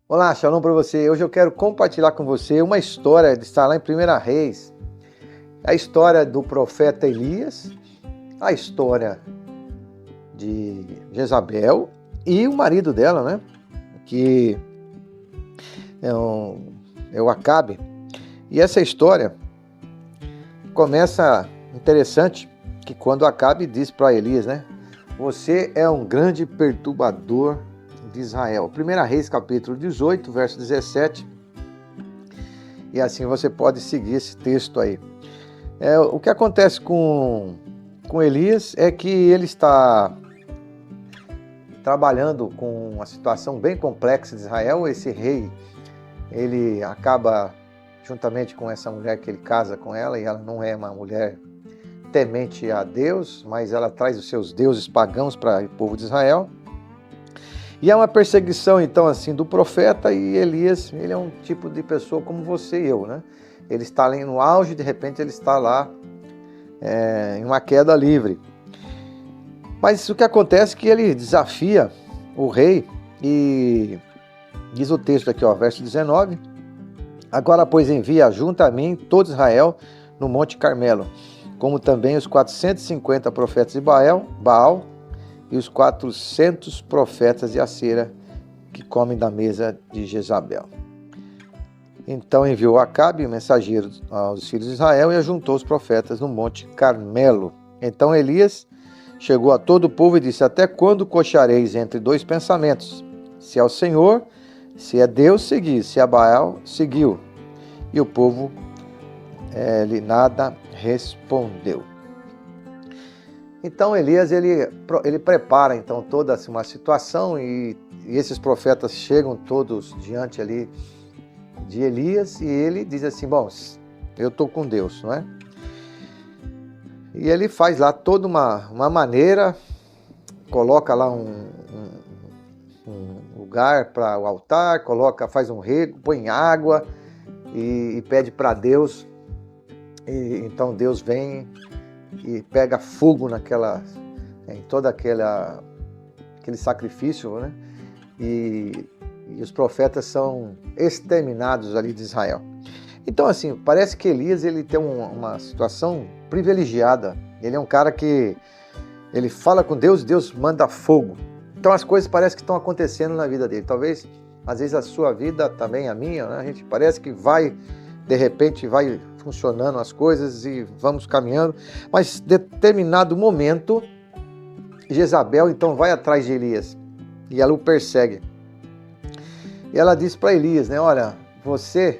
Olá, shalom para você. Hoje eu quero compartilhar com você uma história que está lá em 1 Reis. A história do profeta Elias, a história de Jezabel e o marido dela, né? Que é o Acabe. E essa história começa interessante, que quando Acabe diz para Elias, né? Você é um grande perturbador de Israel. 1 Reis, capítulo 18, verso 17. E assim você pode seguir esse texto aí. O que acontece com Elias é que ele está trabalhando com uma situação bem complexa de Israel. Esse rei, ele acaba juntamente com essa mulher que ele casa com ela, e ela não é uma mulher temente a Deus, mas ela traz os seus deuses pagãos para o povo de Israel. E é uma perseguição, então, assim, do profeta. E Elias, ele é um tipo de pessoa como você e eu, né? Ele está ali no auge, de repente ele está lá em uma queda livre. Mas o que acontece é que ele desafia o rei e diz o texto aqui, ó, verso 19. Agora, pois, envia junto a mim todo Israel no Monte Carmelo, como também os 450 profetas de Baal e os 400 profetas de Acera que comem da mesa de Jezabel. Então enviou Acabe, mensageiro, aos filhos de Israel, e ajuntou os profetas no Monte Carmelo. Então Elias chegou a todo o povo e disse: até quando cochareis entre dois pensamentos? Se é o Senhor, se é Deus, segui; se é Baal, seguiu. E o povo lhe nada respondeu. Então Elias, ele prepara então toda assim, uma situação, e esses profetas chegam todos diante ali de Elias, e ele diz assim: bom, eu estou com Deus, não é? E ele faz lá toda uma maneira, coloca lá um lugar para o altar, faz um rego, põe água e pede para Deus. E então Deus vem e pega fogo em todo aquele sacrifício, né? E os profetas são exterminados ali de Israel. Então, assim, parece que Elias, ele tem uma situação privilegiada. Ele é um cara que ele fala com Deus, Deus manda fogo. Então as coisas parecem que estão acontecendo na vida dele. Talvez, às vezes, a sua vida, também a minha, né? A gente parece que de repente, vai funcionando as coisas e vamos caminhando. Mas, em determinado momento, Jezabel, então, vai atrás de Elias e ela o persegue. E ela diz para Elias, né? Olha, você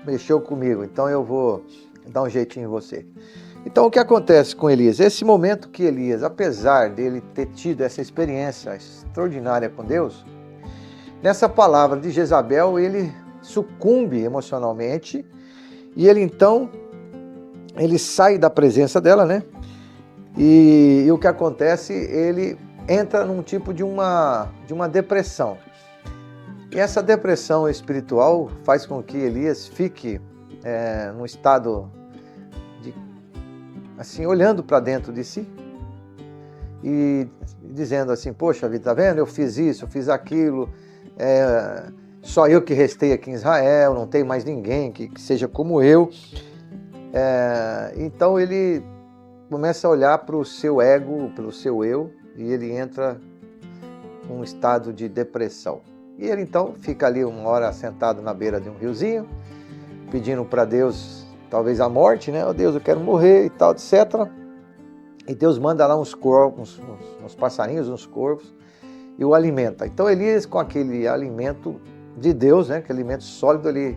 mexeu comigo, então eu vou dar um jeitinho em você. Então o que acontece com Elias? Esse momento que Elias, apesar dele ter tido essa experiência extraordinária com Deus, nessa palavra de Jezabel, ele sucumbe emocionalmente, e ele então, ele sai da presença dela, né? E o que acontece? Ele entra num tipo de uma depressão. E essa depressão espiritual faz com que Elias fique num estado de, assim, olhando para dentro de si e dizendo assim: poxa vida, tá vendo? Eu fiz isso, eu fiz aquilo, só eu que restei aqui em Israel, não tem mais ninguém que seja como eu. Então ele começa a olhar para o seu ego, pelo seu eu, e ele entra num estado de depressão. E ele então fica ali uma hora sentado na beira de um riozinho, pedindo para Deus, talvez a morte, né? Oh Deus, eu quero morrer e tal, etc. E Deus manda lá uns corvos, uns passarinhos, uns corvos, e o alimenta. Então Elias, com aquele alimento de Deus, né? Aquele alimento sólido, ele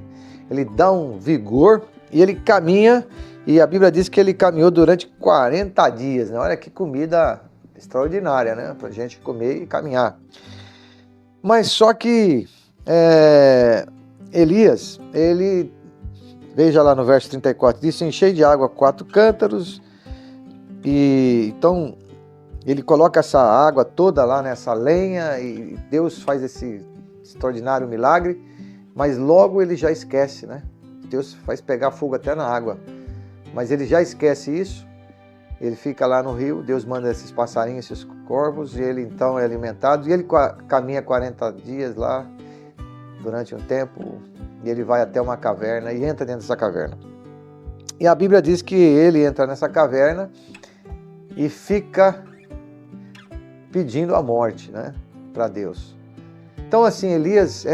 dá um vigor e ele caminha. E a Bíblia diz que ele caminhou durante 40 dias, né? Olha que comida extraordinária, né? Para a gente comer e caminhar. Mas só que Elias, ele, veja lá no verso 34, diz: enchei de água 4 cântaros, e então ele coloca essa água toda lá nessa lenha, e Deus faz esse extraordinário milagre, mas logo ele já esquece, né? Deus faz pegar fogo até na água, mas ele já esquece isso. Ele fica lá no rio, Deus manda esses passarinhos, esses corvos, e ele então é alimentado, e ele caminha 40 dias lá, durante um tempo, e ele vai até uma caverna e entra dentro dessa caverna. E a Bíblia diz que ele entra nessa caverna e fica pedindo a morte, né, para Deus. Então, assim, Elias,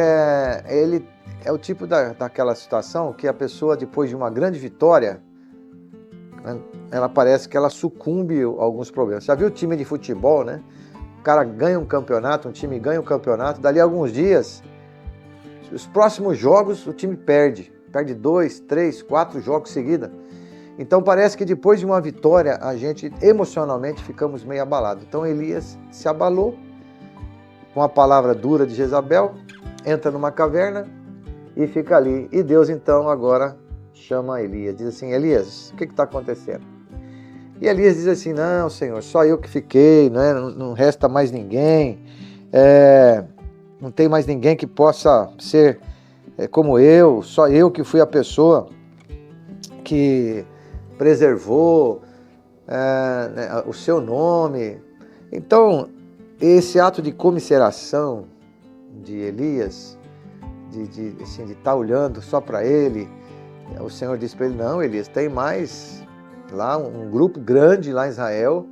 ele é o tipo daquela situação que a pessoa, depois de uma grande vitória, né, ela parece que ela sucumbe a alguns problemas. Já viu o time de futebol, né? O cara ganha um campeonato, um time ganha um campeonato, dali a alguns dias, os próximos jogos o time perde 2, 3, 4 jogos seguidos. Então parece que depois de uma vitória, a gente emocionalmente ficamos meio abalados. Então Elias se abalou com a palavra dura de Jezabel, entra numa caverna e fica ali. E Deus então agora chama Elias, diz assim: Elias, o que está acontecendo? E Elias diz assim: não, Senhor, só eu que fiquei, né? Não resta mais ninguém, não tem mais ninguém que possa ser como eu, só eu que fui a pessoa que preservou o seu nome. Então, esse ato de comiseração de Elias, de estar olhando só para ele, o Senhor disse para ele: não, Elias, tem mais lá um grupo grande lá em Israel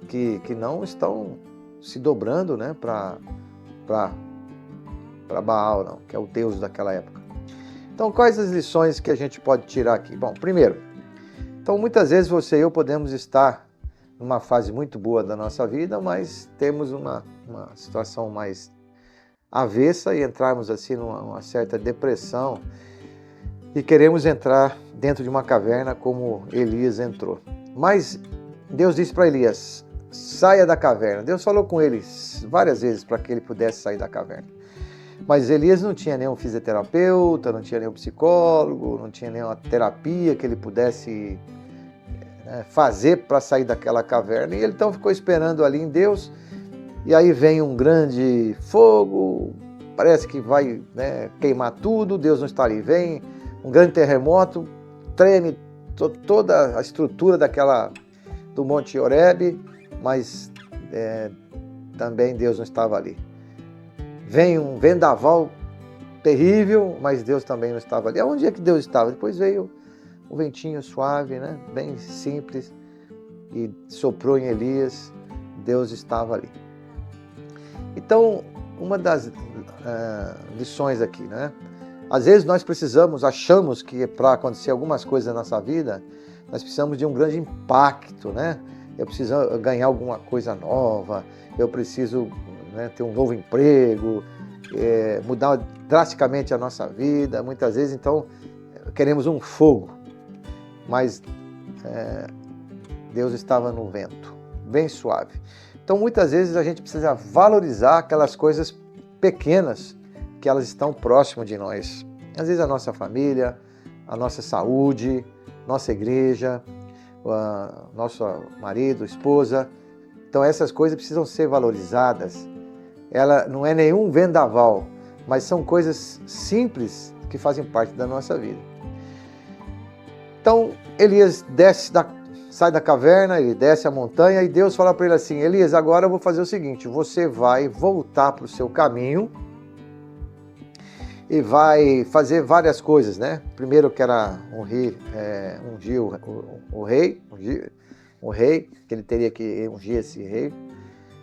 que não estão se dobrando, né, para Baal, não, que é o Deus daquela época. Então, quais as lições que a gente pode tirar aqui? Bom, primeiro, então muitas vezes você e eu podemos estar numa fase muito boa da nossa vida, mas temos uma situação mais avessa e entrarmos assim numa certa depressão e queremos entrar dentro de uma caverna como Elias entrou. Mas Deus disse para Elias: saia da caverna. Deus falou com ele várias vezes para que ele pudesse sair da caverna. Mas Elias não tinha nenhum fisioterapeuta, não tinha nenhum psicólogo, não tinha nenhuma terapia que ele pudesse fazer para sair daquela caverna. E ele então ficou esperando ali em Deus. E aí vem um grande fogo, parece que vai queimar tudo, Deus não está ali. Vem um grande terremoto, treme toda a estrutura do Monte Horebe, mas também Deus não estava ali. Vem um vendaval terrível, mas Deus também não estava ali. Onde é que Deus estava? Depois veio um ventinho suave, né? Bem simples, e soprou em Elias. Deus estava ali. Então, uma das lições aqui, né? Às vezes nós achamos que para acontecer algumas coisas na nossa vida, nós precisamos de um grande impacto, né? Eu preciso ganhar alguma coisa nova, eu preciso ter um novo emprego, mudar drasticamente a nossa vida. Muitas vezes, então, queremos um fogo, mas Deus estava no vento, bem suave. Então, muitas vezes a gente precisa valorizar aquelas coisas pequenas que elas estão próximas de nós. Às vezes a nossa família, a nossa saúde, nossa igreja, nosso marido, esposa. Então essas coisas precisam ser valorizadas. Ela não é nenhum vendaval, mas são coisas simples que fazem parte da nossa vida. Então Elias sai da caverna, ele desce a montanha e Deus fala para ele assim: Elias, agora eu vou fazer o seguinte, você vai voltar para o seu caminho e vai fazer várias coisas, né? Primeiro que era ungir o rei, que ele teria que ungir esse rei,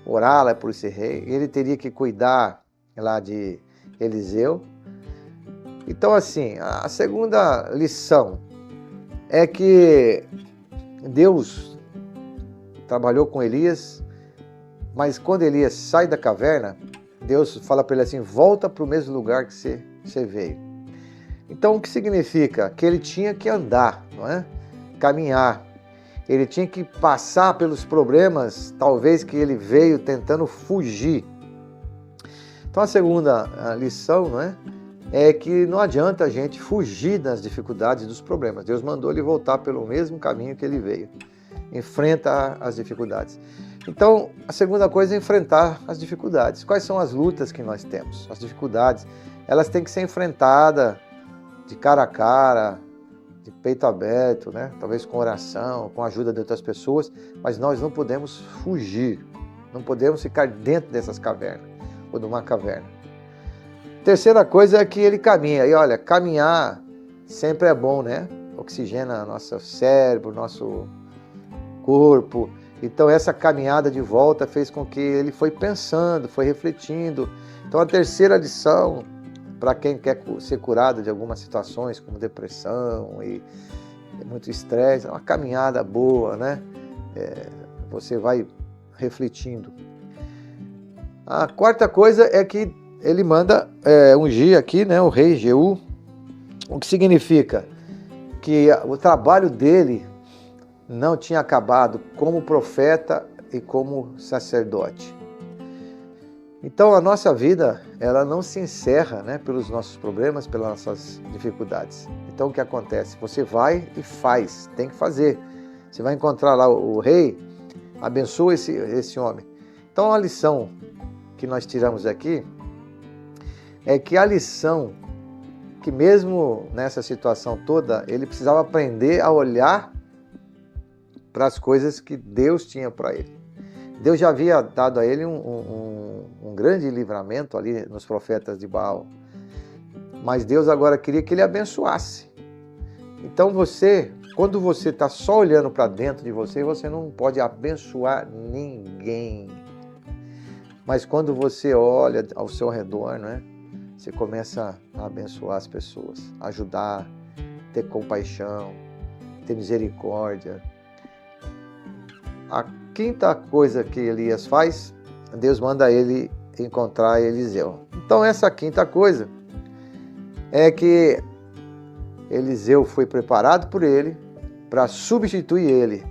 orar lá por esse rei, ele teria que cuidar lá de Eliseu. Então, assim, a segunda lição é que Deus trabalhou com Elias, mas quando Elias sai da caverna, Deus fala para ele assim: volta para o mesmo lugar que você veio. Então, o que significa? Que ele tinha que andar, não é? Caminhar. Ele tinha que passar pelos problemas, talvez, que ele veio tentando fugir. Então, a segunda lição, não é que não adianta a gente fugir das dificuldades e dos problemas. Deus mandou ele voltar pelo mesmo caminho que ele veio. Enfrenta as dificuldades. Então, a segunda coisa é enfrentar as dificuldades. Quais são as lutas que nós temos? As dificuldades, elas têm que ser enfrentadas de cara a cara, de peito aberto, né? Talvez com oração, com a ajuda de outras pessoas, mas nós não podemos fugir, não podemos ficar dentro dessas cavernas, ou de uma caverna. Terceira coisa é que ele caminha. E olha, caminhar sempre é bom, né? Oxigena nosso cérebro, nosso corpo. Então essa caminhada de volta fez com que ele foi pensando, foi refletindo. Então a terceira lição, para quem quer ser curado de algumas situações, como depressão e muito estresse, é uma caminhada boa, né? Você vai refletindo. A quarta coisa é que ele manda ungir aqui, né, o rei Jeú, o que significa que o trabalho dele não tinha acabado como profeta e como sacerdote. Então a nossa vida, ela não se encerra, né, pelos nossos problemas, pelas nossas dificuldades. Então o que acontece? Você vai e faz, tem que fazer. Você vai encontrar lá o rei, abençoa esse homem. Então a lição que nós tiramos aqui é que a lição que mesmo nessa situação toda, ele precisava aprender a olhar para as coisas que Deus tinha para ele. Deus já havia dado a ele um grande livramento ali nos profetas de Baal, mas Deus agora queria que ele abençoasse. Então quando você está só olhando para dentro de você, você não pode abençoar ninguém. Mas quando você olha ao seu redor, não é? Você começa a abençoar as pessoas, ajudar, ter compaixão, ter misericórdia. A quinta coisa que Elias faz, Deus manda ele encontrar Eliseu. Então essa quinta coisa é que Eliseu foi preparado por ele para substituir ele.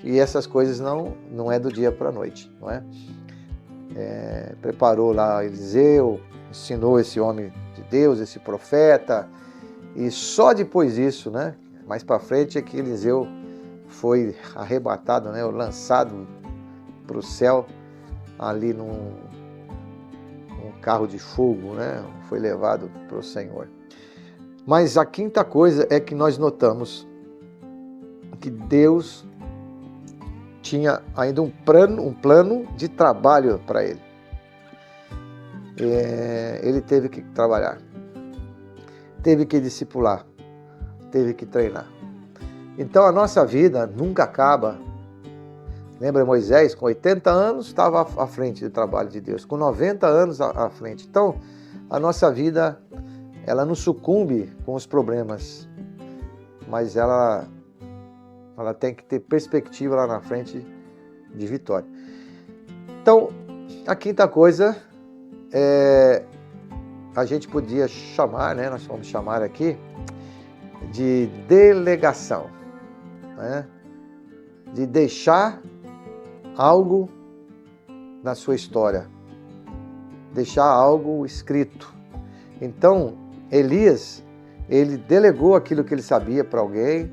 E essas coisas não é do dia para a noite, não é? Preparou lá Eliseu, ensinou esse homem de Deus, esse profeta, e só depois disso, né, mais para frente, é que Eliseu foi arrebatado, né, lançado para o céu ali num carro de fogo, né, foi levado para o Senhor. Mas a quinta coisa é que nós notamos que Deus tinha ainda um plano de trabalho para ele. Ele teve que trabalhar, teve que discipular, teve que treinar. Então a nossa vida nunca acaba. Lembra Moisés, com 80 anos estava à frente do trabalho de Deus, com 90 anos à frente. Então a nossa vida, ela não sucumbe com os problemas, mas ela tem que ter perspectiva lá na frente de vitória. Então, a quinta coisa a gente podia chamar, né? Nós vamos chamar aqui de delegação, né? De deixar algo na sua história, deixar algo escrito. Então, Elias, ele delegou aquilo que ele sabia para alguém,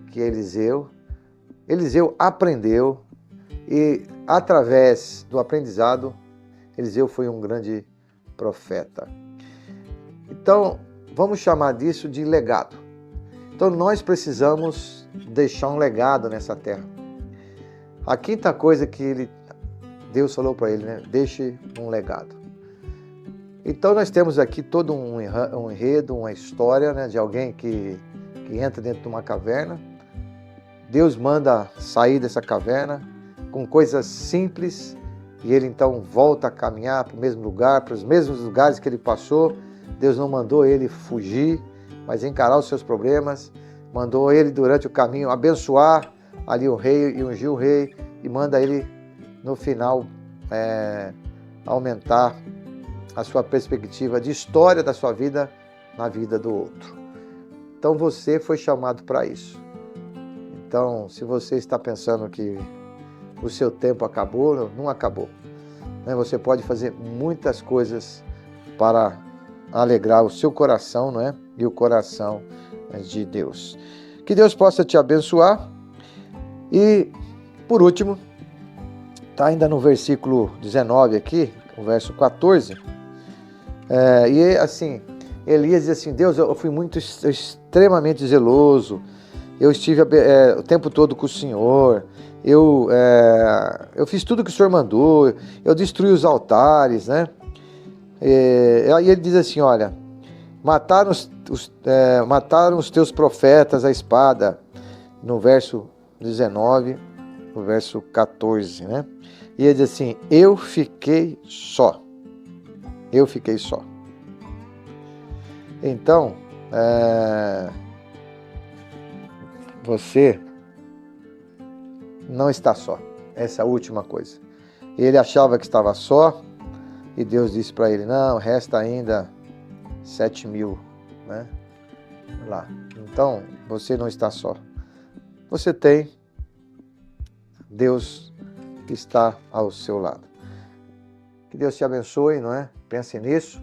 que é Eliseu. Eliseu aprendeu e, através do aprendizado, Eliseu foi um grande profeta. Então, vamos chamar disso de legado. Então, nós precisamos deixar um legado nessa terra. A quinta coisa que Deus falou para ele, né? Deixe um legado. Então, nós temos aqui todo um enredo, uma história, né, de alguém que entra dentro de uma caverna. Deus manda sair dessa caverna com coisas simples e ele então volta a caminhar para o mesmo lugar, para os mesmos lugares que ele passou. Deus não mandou ele fugir, mas encarar os seus problemas. Mandou ele, durante o caminho, abençoar ali o rei e ungir o rei, e manda ele, no final, aumentar a sua perspectiva de história da sua vida na vida do outro. Então você foi chamado para isso. Então, se você está pensando que o seu tempo acabou, não acabou. Você pode fazer muitas coisas para alegrar o seu coração, não é? E o coração de Deus. Que Deus possa te abençoar. E, por último, está ainda no versículo 19 aqui, o verso 14. E assim, Elias diz assim: Deus, eu fui extremamente zeloso. Eu estive o tempo todo com o Senhor, eu fiz tudo que o Senhor mandou, eu destruí os altares, né? Aí ele diz assim, olha, mataram os teus profetas à espada, no verso 19, no verso 14, né? E ele diz assim, eu fiquei só. Então, você não está só. Essa é a última coisa. Ele achava que estava só, e Deus disse para ele, não, resta ainda 7.000, né? Lá. Então, você não está só. Você tem Deus que está ao seu lado. Que Deus te abençoe, não é? Pense nisso.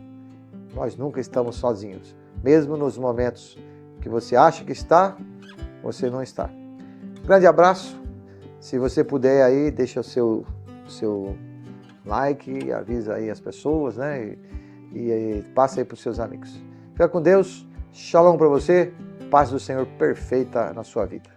Nós nunca estamos sozinhos. Mesmo nos momentos que você acha que está, você não está. Grande abraço. Se você puder aí, deixa o seu like, avisa aí as pessoas, né? E passa aí para os seus amigos. Fica com Deus. Shalom para você. Paz do Senhor perfeita na sua vida.